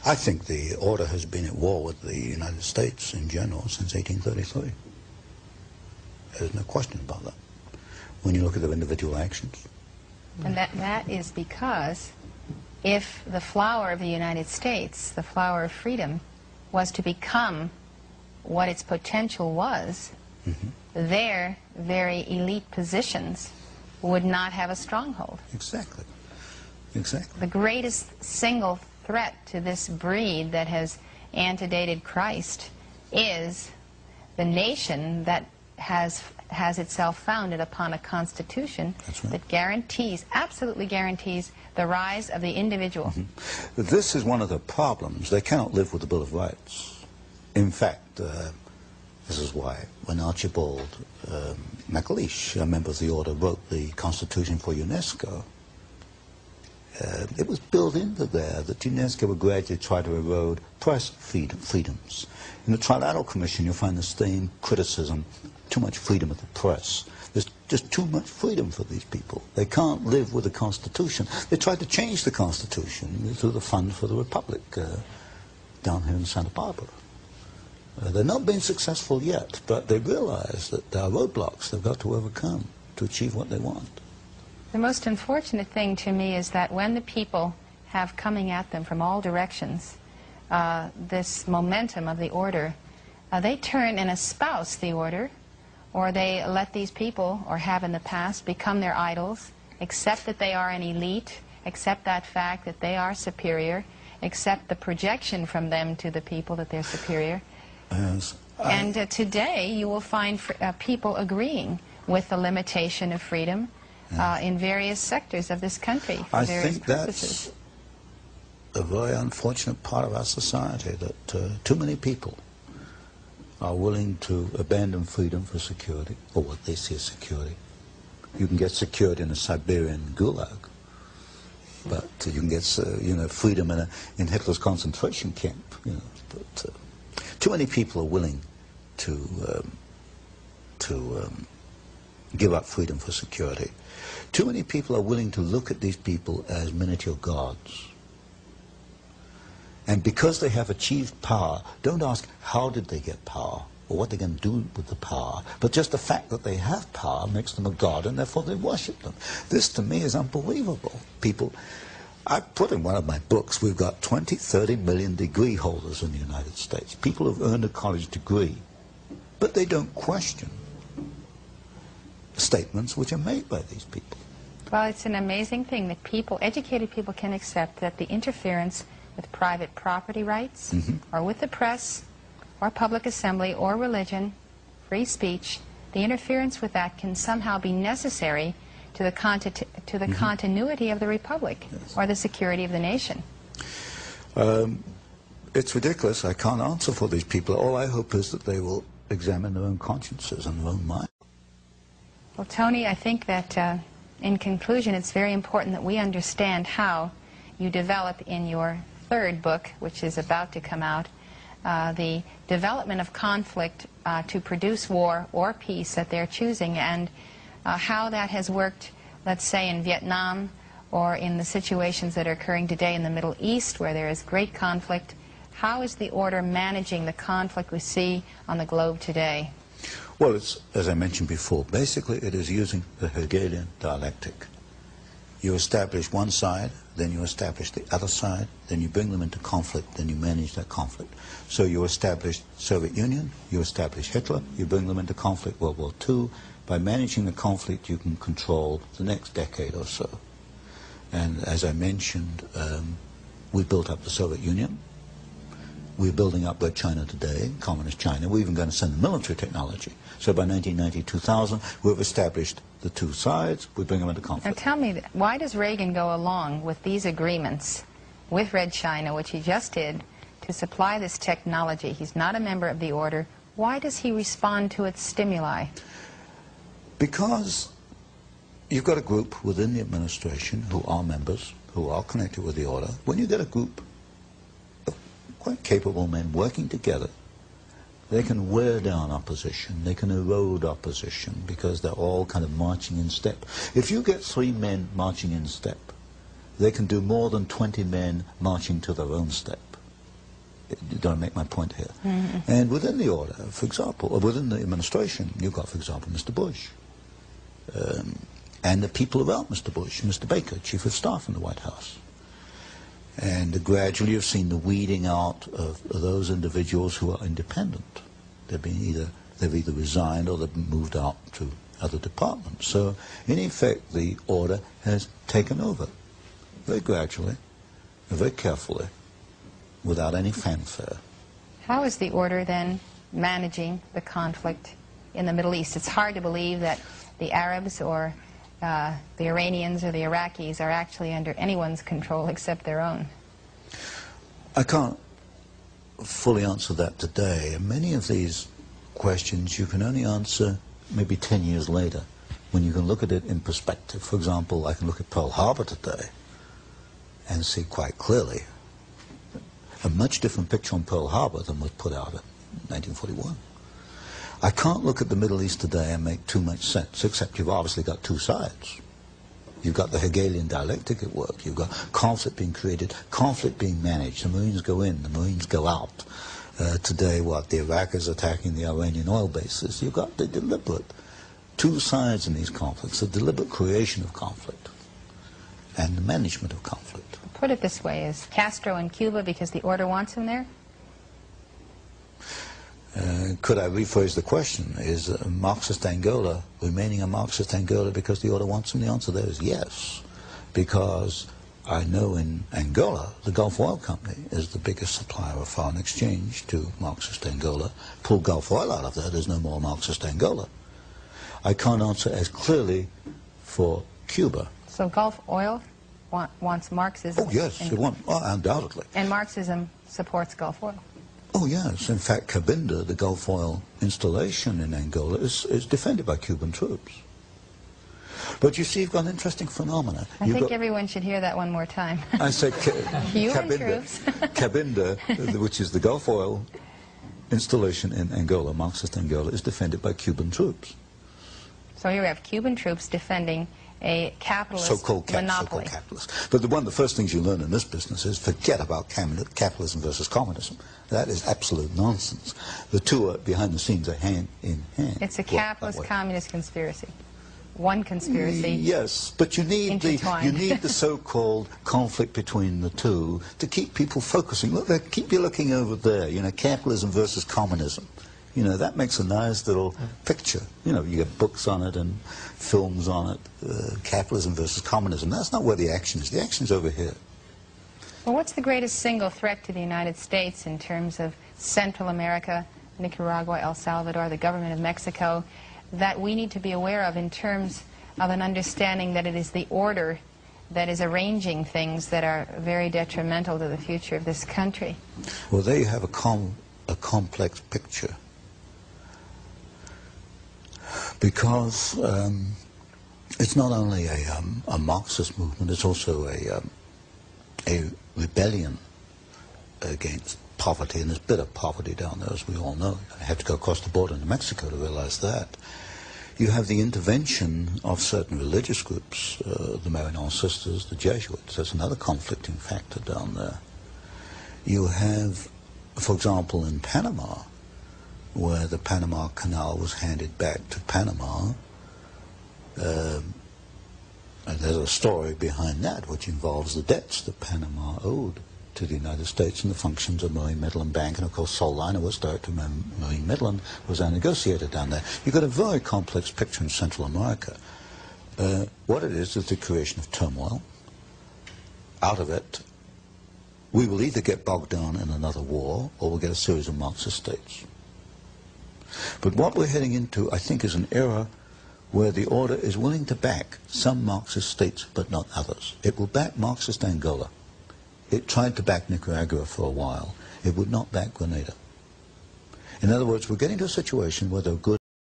I think the order has been at war with the United States in general since 1833. There's no question about that when you look at their individual actions. And that is because if the flower of the United States, the flower of freedom, was to become what its potential was, their very elite positions would not have a stronghold. Exactly. Exactly. The greatest single threat to this breed that has antedated Christ is the nation that has itself founded upon a constitution that guarantees, absolutely guarantees, the rise of the individual. This is one of the problems. They cannot live with the Bill of Rights. In fact, this is why when Archibald MacLeish, a member of the order, wrote the Constitution for UNESCO, it was built into there that UNESCO would gradually try to erode press freedoms. In the Trilateral Commission, you'll find the same criticism: too much freedom of the press. There's just too much freedom for these people. They can't live with the Constitution. They tried to change the Constitution through the Fund for the Republic down here in Santa Barbara. They're not being successful yet, but they realize that there are roadblocks they've got to overcome to achieve what they want. The most unfortunate thing to me is that when the people have coming at them from all directions this momentum of the order, they turn and espouse the order, or they let these people, or have in the past, become their idols, accept that they are an elite, accept that fact that they are superior, accept the projection from them to the people that they're superior. Yes, and today you will find people agreeing with the limitation of freedom in various sectors of this country for various purposes. That's a very unfortunate part of our society, that too many people are willing to abandon freedom for security, or what they see as security. You can get security in a Siberian gulag, but you can get freedom in Hitler's concentration camp. But too many people are willing to give up freedom for security. Too many people are willing to look at these people as miniature gods. And because they have achieved power, don't ask how did they get power or what they're going to do with the power, but just the fact that they have power makes them a god, and therefore they worship them. This to me is unbelievable. People, I put in one of my books, we've got 20, 30 million degree holders in the United States, people who've earned a college degree, but they don't question statements which are made by these people. Well, it's an amazing thing that people, educated people, can accept that the interference with private property rights, or with the press, or public assembly, or religion, free speech, the interference with that can somehow be necessary to the continuity of the republic, or the security of the nation. It's ridiculous. I can't answer for these people. All I hope is that they will examine their own consciences and their own mind. Well, Tony, I think that in conclusion, it's very important that we understand how you develop in your third book, which is about to come out, the development of conflict to produce war or peace that they're choosing, and how that has worked, let's say, in Vietnam, or in the situations that are occurring today in the Middle East, where there is great conflict. How is the order managing the conflict we see on the globe today? Well, it's, as I mentioned before, basically it is using the Hegelian dialectic. You establish one side, then you establish the other side, then you bring them into conflict, then you manage that conflict. So you establish Soviet Union, you establish Hitler, you bring them into conflict, World War II. By managing the conflict, you can control the next decade or so. And as I mentioned, we built up the Soviet Union. We're building up Red China today, Communist China. We're even going to send military technology. So by 1990, 2000, we've established the two sides. We bring them into conflict. Now tell me, why does Reagan go along with these agreements with Red China, which he just did, to supply this technology? He's not a member of the order. Why does he respond to its stimuli? Because you've got a group within the administration who are members, who are connected with the order. When you get a group of quite capable men working together, they can wear down opposition, they can erode opposition, because they're all kind of marching in step. If you get 3 men marching in step, they can do more than 20 men marching to their own step. Don't make my point here. And within the order, for example, or within the administration, you've got, for example, Mr. Bush, and the people around Mr. Bush, Mr. Baker, Chief of Staff in the White House. And gradually you've seen the weeding out of those individuals who are independent. They've either resigned or they've moved out to other departments. So, in effect, the order has taken over very gradually, very carefully, without any fanfare. How is the order then managing the conflict in the Middle East? It's hard to believe that the Arabs or the Iranians or the Iraqis are actually under anyone's control except their own. I can't fully answer that today. And many of these questions you can only answer maybe 10 years later, when you can look at it in perspective. For example, I can look at Pearl Harbor today and see quite clearly a much different picture on Pearl Harbor than was put out in 1941. I can't look at the Middle East today and make too much sense, except you've obviously got two sides. You've got the Hegelian dialectic at work. You've got conflict being created, conflict being managed. The Marines go in, the Marines go out. Today, the Iraq is attacking the Iranian oil bases. You've got the deliberate two sides in these conflicts, the deliberate creation of conflict and the management of conflict. Put it this way, is Castro in Cuba because the order wants him there? Could I rephrase the question? Is Marxist Angola remaining a Marxist Angola because the order wants him? The answer there is yes, because I know in Angola, the Gulf Oil Company is the biggest supplier of foreign exchange to Marxist Angola. Pull Gulf Oil out of there, there's no more Marxist Angola. I can't answer as clearly for Cuba. So Gulf Oil wants Marxism? Oh, yes, it wants, undoubtedly. And Marxism supports Gulf Oil? Oh, yes. In fact, Cabinda, the Gulf Oil installation in Angola, is defended by Cuban troops. But you see, you've got an interesting phenomena. I think everyone should hear that one more time. I say Cuban troops. Cabinda, which is the Gulf Oil installation in Angola, Marxist Angola, is defended by Cuban troops. So here we have Cuban troops defending a capitalist monopoly. So-called capitalist. But one of the first things you learn in this business is forget about capitalism versus communism. That is absolute nonsense. The two are, behind the scenes, are hand in hand. It's a capitalist-communist conspiracy. One conspiracy. Yes, but you need the so-called conflict between the two to keep people focusing. Look, keep you looking over there. You know, capitalism versus communism. You know, that makes a nice little picture. You know, you get books on it and films on it. Capitalism versus communism. That's not where the action is. The action is over here. Well, what's the greatest single threat to the United States in terms of Central America, Nicaragua, El Salvador, the government of Mexico, that we need to be aware of in terms of an understanding that it is the order that is arranging things that are very detrimental to the future of this country? Well, there you have a complex picture. Because it's not only a Marxist movement, it's also a rebellion against poverty, and there's bitter poverty down there, as we all know. I have to go across the border into Mexico to realize that. You have the intervention of certain religious groups, the Marian Sisters, the Jesuits. That's another conflicting factor down there. You have, for example, in Panama, where the Panama Canal was handed back to Panama, and there's a story behind that which involves the debts that Panama owed to the United States and the functions of Marine Midland Bank, and of course Sol Liner was director of Marine Midland, was our negotiator down there. You've got a very complex picture in Central America. What it is the creation of turmoil. Out of it, we will either get bogged down in another war, or we'll get a series of Marxist states. But what we're heading into, I think, is an era where the order is willing to back some Marxist states, but not others. It will back Marxist Angola. It tried to back Nicaragua for a while. It would not back Grenada. In other words, we're getting to a situation where there are good